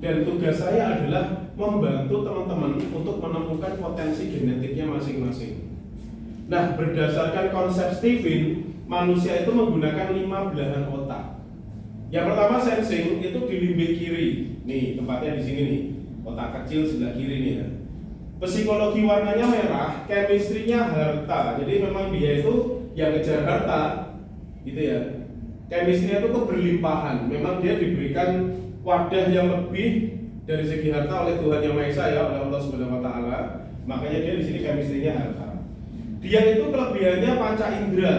Dan tugas saya adalah membantu teman-teman untuk menemukan potensi genetiknya masing-masing. Nah, berdasarkan konsep Stephen, manusia itu menggunakan 5 belahan otak. Yang pertama sensing itu di limbik kiri. Nih, tempatnya di sini nih. Otak kecil sebelah kiri nih ya. Psikologi warnanya merah, chemistry-nya harta. Jadi memang dia itu yang ngejar harta, gitu ya. Chemistry-nya itu keberlimpahan. Memang dia diberikan wadah yang lebih dari segi harta oleh Tuhan Yang Maha Esa ya, oleh Allah Subhanahu Wa Taala. Makanya dia di sini chemistry-nya harta. Dia itu kelebihannya panca indera.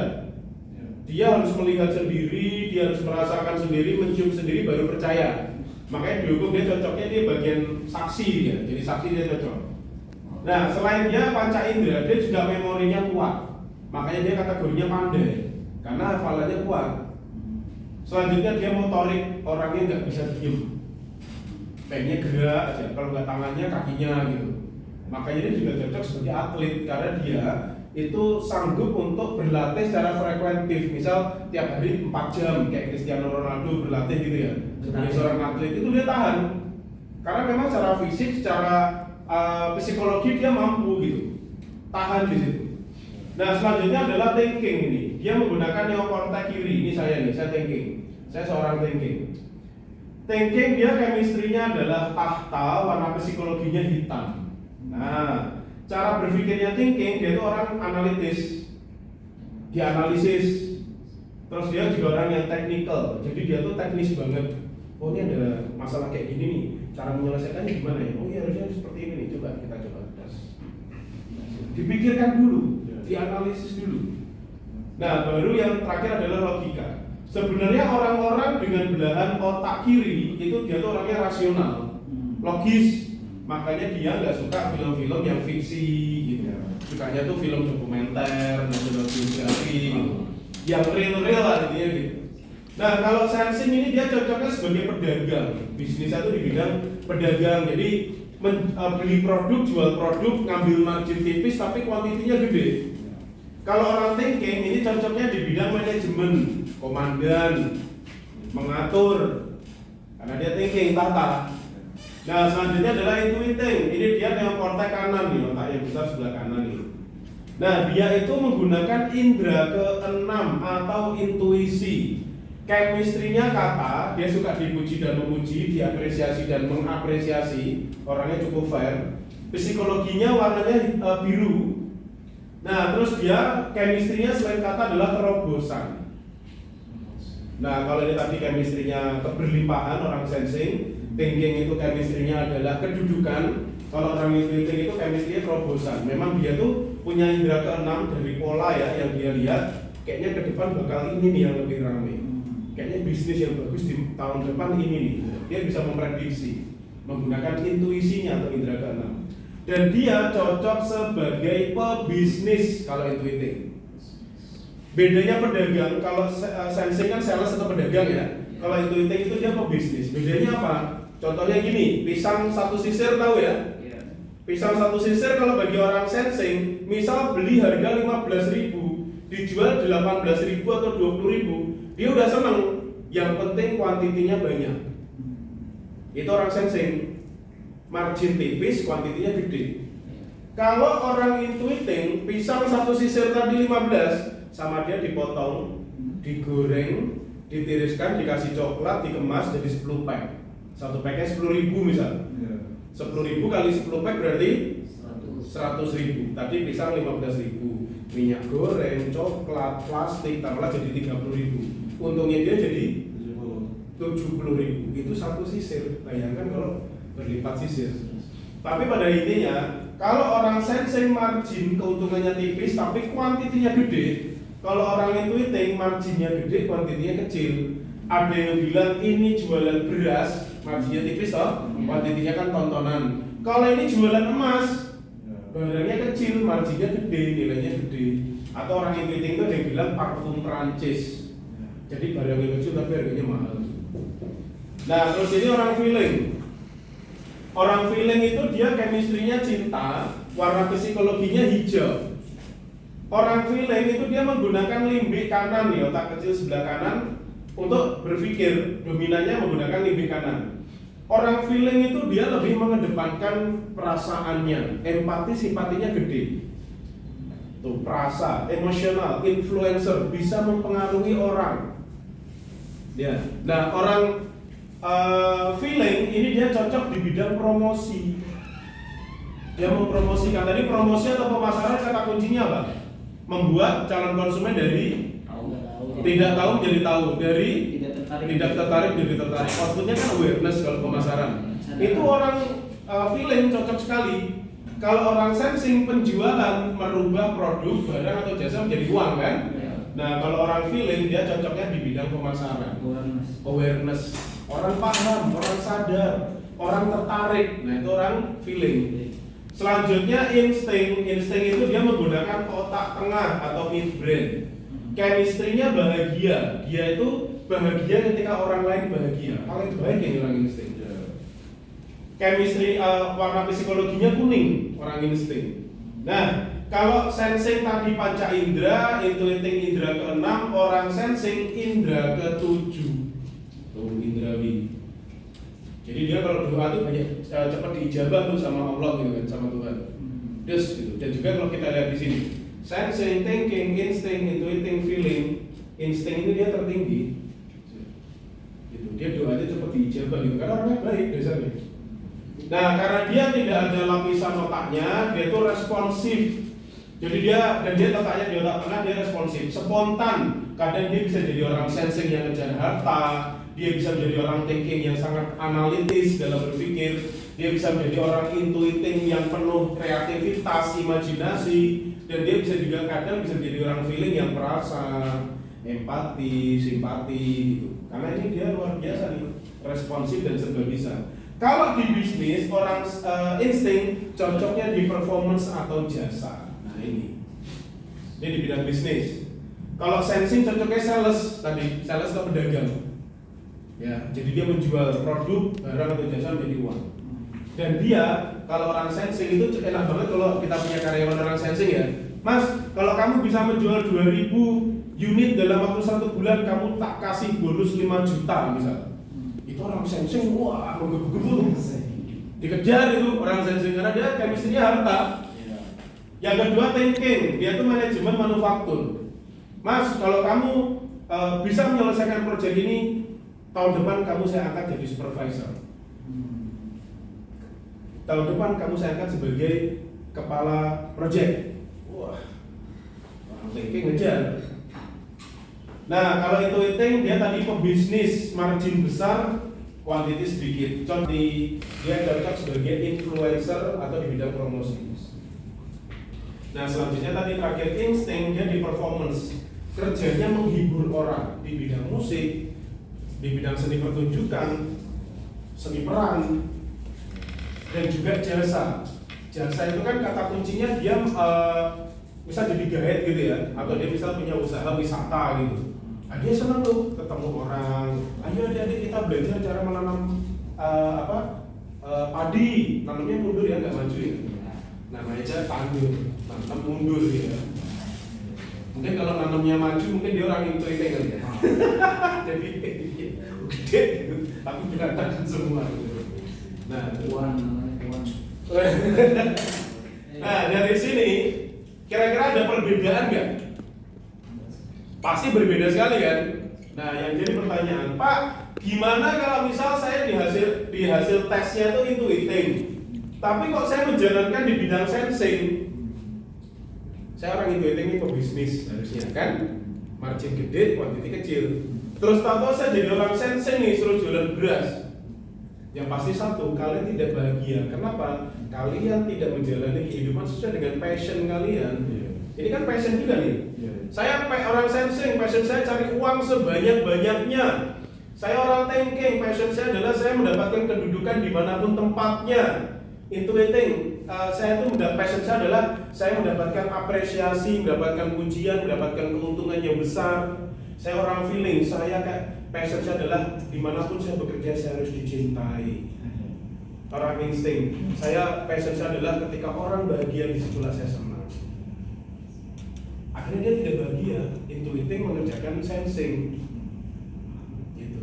Dia harus melihat sendiri, dia harus merasakan sendiri, mencium sendiri baru percaya. Makanya dihukum dia cocoknya di bagian saksi dia. Jadi saksi dia cocok. Nah, selain dia panca indera, dia juga memorinya kuat. Makanya dia kategorinya pandai karena hafalannya kuat. Selanjutnya dia motorik, orangnya nggak bisa diem, pengennya gerak aja, kalau nggak tangannya kakinya gitu. Makanya dia juga cocok sebagai atlet karena dia itu sanggup untuk berlatih secara frekuentif. Misal tiap hari 4 jam kayak Cristiano Ronaldo berlatih gitu ya. Sebagai seorang atlet itu dia tahan. Karena memang secara fisik, secara psikologi dia mampu gitu. Tahan di situ. Nah, selanjutnya adalah thinking ini. Dia menggunakan neokortex kiri. Ini saya nih, saya thinking. Saya seorang thinking. Thinking dia chemistry-nya adalah tahta, warna psikologinya hitam. Nah, cara berpikirnya thinking, dia itu orang analitis. Dia analisis. Terus dia juga orang yang technical. Jadi dia tuh teknis banget. Oh, ini ada masalah kayak gini nih. Cara menyelesaikannya gimana ya? Oh iya, harusnya seperti ini nih. Coba kita coba tes. Dipikirkan dulu, dianalisis dulu. Nah, baru yang terakhir adalah logika. Sebenarnya orang-orang dengan belahan otak kiri itu dia tuh orangnya rasional, logis. Makanya dia nggak suka film-film yang fiksi gitu. Sukanya tuh film dokumenter, National Geographic gitu. Yang real-real lah intinya gitu. Nah, kalau sensing ini dia cocoknya sebagai pedagang. Bisnisnya tuh di bidang pedagang. Jadi beli produk, jual produk, ngambil margin tipis tapi kuantitinya gede. Kalau orang thinking ini cocoknya di bidang manajemen, komandan, mengatur, karena dia thinking, tata. Nah, selanjutnya adalah intuiting. Ini dia neokortex kanan nih, otak yang besar sebelah kanan nih. Nah, dia itu menggunakan indera ke-6 atau intuisi. Chemistry-nya kata, dia suka dipuji dan memuji, diapresiasi dan mengapresiasi. Orangnya cukup fair. Psikologinya warnanya biru. Nah, terus dia chemistry-nya selain kata adalah terobosan. Nah, kalau ini tadi chemistry-nya keberlimpahan, orang sensing. Thinking itu chemistry-nya adalah kedudukan. Kalau orang thinking itu chemistry-nya terobosan. Memang dia tuh punya indera ke-6 dari pola ya yang dia lihat. Kayaknya ke depan bakal ini nih yang lebih ramai. Kayaknya bisnis yang bagus di tahun depan ini nih. Dia bisa memprediksi menggunakan intuisinya atau indera ke-6. Dan dia cocok sebagai pebisnis kalau intuiting. Bedanya pedagang, kalau sensing kan sales atau pedagang ya. Kalau intuiting itu dia pebisnis. Bedanya apa? Contohnya gini, pisang satu sisir tahu ya? Pisang satu sisir kalau bagi orang sensing, misal beli harga 15.000, dijual 18.000 atau 20.000, dia udah seneng. Yang penting kuantitinya banyak. Itu orang sensing. Margin tipis, kuantitinya gede. Kalau orang intuiting, pisang satu sisir tadi 15, sama dia dipotong, digoreng, ditiriskan, dikasih coklat, dikemas jadi 10 pack. Satu packnya 10.000 misal. 10.000 kali 10 pack berarti 100.000. Tadi pisang 15.000. Minyak goreng, coklat, plastik, taruhlah jadi 30.000. Untungnya dia jadi 70.000. Itu satu sisir. Bayangkan kalau berlipat sisir. Tapi pada intinya, kalau orang sensing margin keuntungannya tipis tapi kuantitinya gede. Kalau orang intuiting marginnya gede, kuantitinya kecil. Ada yang bilang ini jualan beras, marginnya tipis toh, kuantitinya kan tontonan. Kalau ini jualan emas, barangnya kecil, marginnya gede, nilainya gede. Atau orang intuiting itu ada yang bilang parfum Prancis. Jadi barangnya kecil tapi harganya mahal. Nah, terus ini orang feeling. Orang feeling itu dia chemistry-nya cinta, warna psikologinya hijau. Orang feeling itu dia menggunakan limbik kanan nih, otak kecil sebelah kanan untuk berpikir, dominannya menggunakan limbik kanan. Orang feeling itu dia lebih mengedepankan perasaannya, empati, simpatinya gede. Tuh, perasa, emosional, influencer bisa mempengaruhi orang. Ya. Nah, orang feeling ini dia cocok di bidang promosi. Dia mempromosikan. Tadi promosi atau pemasaran kata kuncinya apa? Membuat calon konsumen dari tidak tahu menjadi tahu, dari tidak tertarik jadi tertarik. Outputnya kan awareness kalau pemasaran. Itu orang feeling cocok sekali. Kalau orang sensing, penjualan, merubah produk, barang atau jasa menjadi uang kan? Nah, kalau orang feeling dia cocoknya di bidang pemasaran. Awareness. Orang paham, orang sadar, orang tertarik. Nah, itu orang feeling. Selanjutnya insting. Insting itu dia menggunakan otak tengah atau midbrain. Chemistry-nya bahagia. Dia itu bahagia ketika orang lain bahagia. Paling baik yang orang insting. Chemistry warna psikologinya kuning, orang insting. Nah, kalau sensing tadi panca indera, intuiting indera ke-6, orang sensing indera ke-7. Tuh, indrawi. Jadi dia kalau doa tuh banyak cepat diijabah tuh sama Allah gitu kan, sama Tuhan. Terus gitu. Dan juga kalau kita lihat di sini, sensing, thinking, instinct, intuiting, feeling, insting ini dia tertinggi. Gitu. Dia doanya cepat diijabah gitu. Karena orangnya baik biasanya. Nah, karena dia tidak ada lapisan otaknya, dia itu responsif. Jadi dia letaknya di otak tengah, dia responsif, spontan. Kadang dia bisa jadi orang sensing yang ngejar harta, dia bisa menjadi orang thinking yang sangat analitis dalam berpikir, dia bisa menjadi orang intuiting yang penuh kreativitas, imajinasi, dan dia bisa juga kadang bisa menjadi orang feeling yang perasa, empati, simpati gitu. Karena ini dia luar biasa nih, responsif dan serba bisa. Kalau di bisnis, orang insting cocoknya di performance atau jasa. Nah ini di bidang bisnis. Kalau sensing cocoknya sales tadi, sales atau pedagang. Ya, jadi dia menjual produk, barang atau jasa menjadi uang. Dan dia, kalau orang sensing itu enak banget kalau kita punya karyawan orang sensing ya. Mas, kalau kamu bisa menjual 2000 unit dalam waktu 1 bulan, kamu tak kasih bonus 5 juta misalnya. Itu orang sensing, wah menggebu-gebu dikejar itu orang sensing karena dia chemistry-nya harta. Yang kedua thinking, dia itu manajemen manufaktur. Mas, kalau kamu bisa menyelesaikan proyek ini, tahun depan kamu saya angkat jadi supervisor. Tahun depan kamu saya angkat sebagai kepala proyek. Wah, orang thinking ngejar. Nah, kalau intuiting dia tadi pebisnis, margin besar, quantity sedikit. Contoh dia cocok sebagai influencer atau di bidang promosi. Nah, selanjutnya tadi terakhir insting, dia di performance. Kerjanya menghibur orang di bidang musik, di bidang seni pertunjukan, seni peran, dan juga jasa. Jasa itu kan kata kuncinya dia bisa jadi guide gitu ya, atau dia bisa punya usaha wisata gitu. Nah, dia senang tuh ketemu orang. Ayo adik-adik kita belajar cara menanam padi. Nanamnya mundur ya, nggak maju ya. Namanya aja tandur, nanam mundur ya. Mungkin kalau nanamnya maju, mungkin dia orang intuiting kan ya. Jadi gede gitu, tapi berantakan semua. Nah, Uang namanya uang. Nah, dari sini kira-kira ada perbedaan nggak? Pasti berbeda sekali kan? Nah, yang jadi pertanyaan, Pak, gimana kalau misal saya di hasil tesnya itu intuiting, tapi kok saya menjalankan di bidang sensing? Saya orang intuiting ini pebisnis harusnya kan? Margin gede, quantity kecil. Terus tahu-tahu saya jadi orang sensing nih, suruh jualan beras. Yang pasti satu, kalian tidak bahagia. Kenapa? Kalian tidak menjalani kehidupan sesuai dengan passion kalian. Ini kan passion juga nih. Saya orang sensing, passion saya cari uang sebanyak-banyaknya. Saya orang thinking, passion saya adalah saya mendapatkan kedudukan dimanapun tempatnya. Intuiting, saya itu passion saya adalah saya mendapatkan apresiasi, mendapatkan pujian, mendapatkan keuntungan yang besar. Saya orang feeling, saya kayak passion saya adalah dimanapun saya bekerja saya harus dicintai. Orang insting, saya passion saya adalah ketika orang bahagia di situlah saya senang. Akhirnya dia tidak bahagia, intuiting mengerjakan sensing gitu.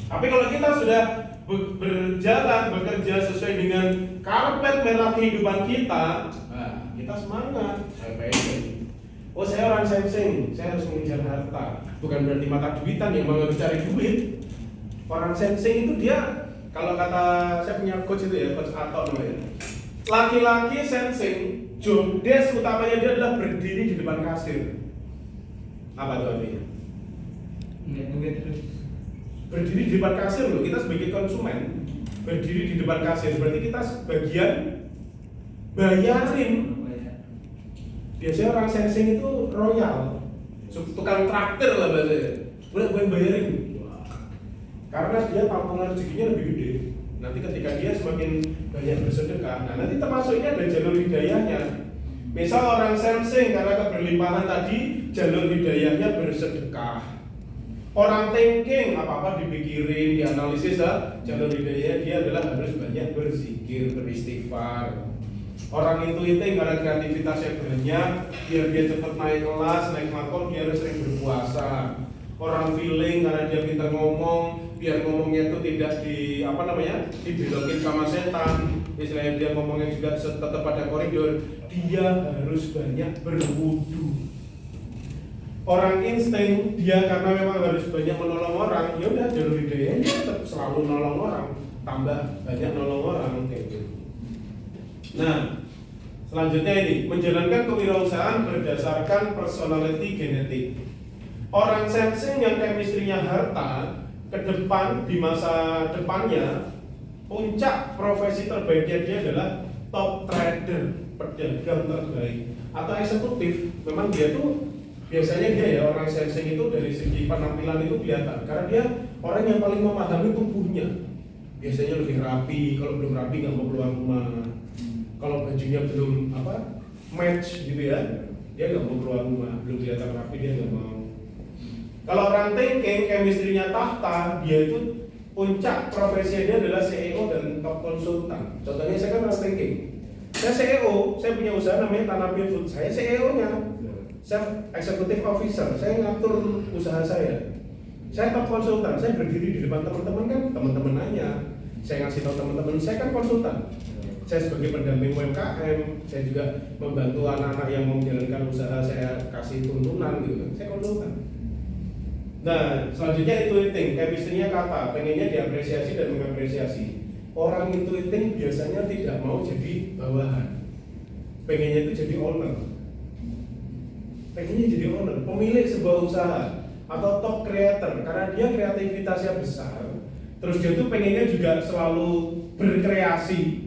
Tapi kalau kita sudah berjalan, bekerja sesuai dengan karpet merah kehidupan kita, nah, kita semangat. Saya pengen. Oh, saya orang sensing, saya harus mengejar harta. Bukan berarti mata duitan yang mau cari duit. Orang sensing itu dia, kalau kata saya punya coach itu ya, coach Atok namanya. Laki-laki sensing, job desk utamanya dia adalah berdiri di depan kasir. Apa itu artinya? Berdiri di depan kasir loh, kita sebagai konsumen berdiri di depan kasir, berarti kita sebagian bayarin. Biasanya orang sensing itu royal, tukang traktir lah bahasanya. Boleh gue bayarin, karena dia tampungan rezekinya lebih gede. Nanti ketika dia semakin banyak bersedekah, nah nanti termasuk ini ada jalur hidayahnya. Misal orang sensing karena keberlimpahan tadi, jalur hidayahnya bersedekah. Orang thinking, apa-apa dipikirin, dianalisis lah, jalur hidayah dia adalah harus banyak berzikir, beristighfar. Orang intuiting karena kreativitasnya banyak, biar dia cepat naik kelas, naik makom, dia harus sering berpuasa. Orang feeling karena dia pintar ngomong, biar ngomongnya itu tidak dibelokin sama setan. Istilahnya dia ngomongnya juga tetap pada koridor, dia harus banyak berwudu. Orang insting dia karena memang harus banyak menolong orang, ya udah jalur hidayahnya tetap selalu nolong orang, tambah banyak nolong orang kayak gitu. Nah, selanjutnya ini menjalankan kewirausahaan berdasarkan personality genetik. Orang sensing yang chemistry-nya harta, ke depan di masa depannya puncak profesi terbaiknya dia adalah top trader, pedagang terbaik atau eksekutif. Memang dia tuh biasanya dia ya orang sensing itu dari segi penampilan itu kelihatan karena dia orang yang paling memahami tubuhnya. Biasanya lebih rapi, kalau belum rapi nggak mau keluar rumah. Kalau bajunya belum match gitu ya, dia nggak mau keluar rumah, belum kelihatan rapi dia nggak mau. Kalau orang thinking, chemistry-nya tahta, dia itu puncak profesinya dia adalah CEO dan top konsultan. Contohnya saya kan orang thinking, saya CEO, saya punya usaha namanya Tanabe Food, saya CEO-nya. Saya executive officer, saya ngatur usaha saya. Saya top konsultan, saya berdiri di depan teman-teman kan, teman-teman nanya, saya ngasih tahu teman-teman, saya kan konsultan. Saya sebagai pendamping UMKM, saya juga membantu anak-anak yang mau menjalankan usaha, saya kasih tuntunan gitu kan, saya konsultan. Nah, selanjutnya intuiting, chemistry-nya kata, pengennya diapresiasi dan mengapresiasi. Orang intuiting biasanya tidak mau jadi bawahan, pengennya itu jadi owner. Pengennya jadi owner, pemilik sebuah usaha atau top creator karena dia kreativitasnya besar. Terus dia tuh pengennya juga selalu berkreasi,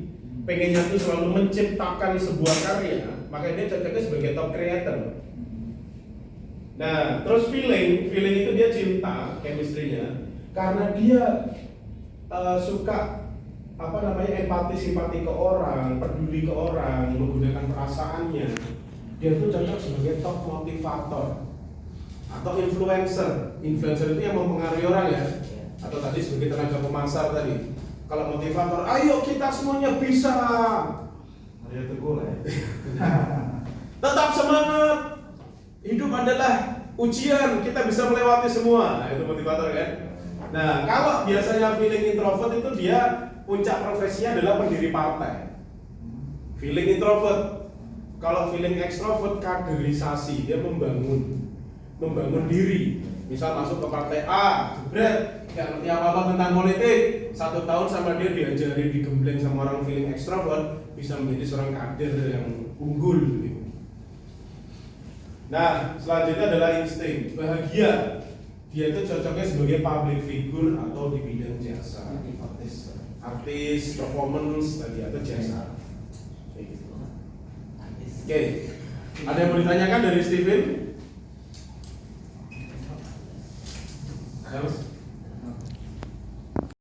pengennya tuh selalu menciptakan sebuah karya, makanya dia cocoknya sebagai top creator. Nah, terus feeling itu dia cinta, chemistry-nya karena dia suka empati simpati ke orang, peduli ke orang, menggunakan perasaannya. Dia tuh cocok sebagai top motivator atau influencer. Influencer itu yang mempengaruhi orang ya, atau tadi sebagai tenaga pemasar tadi. Kalau motivator, ayo kita semuanya bisa. Mario Teguh ya. Tetap semangat. Hidup adalah ujian, kita bisa melewati semua. Nah, itu motivator kan. Nah, kalau biasanya feeling introvert itu dia puncak profesinya adalah pendiri partai. Feeling introvert. Kalau feeling extrovert kaderisasi, dia membangun diri. Misal masuk ke partai A, jebret, nggak ngerti apa-apa tentang politik, 1 tahun sama dia diajarin digembleng sama orang feeling extrovert, bisa menjadi seorang kader yang unggul gitu. Nah, selanjutnya adalah insting, bahagia. Dia itu cocoknya sebagai public figure atau di bidang jasa, artis, performance tadi atau jasa. Oke, ada yang mau ditanyakan dari Steven? Ada mas?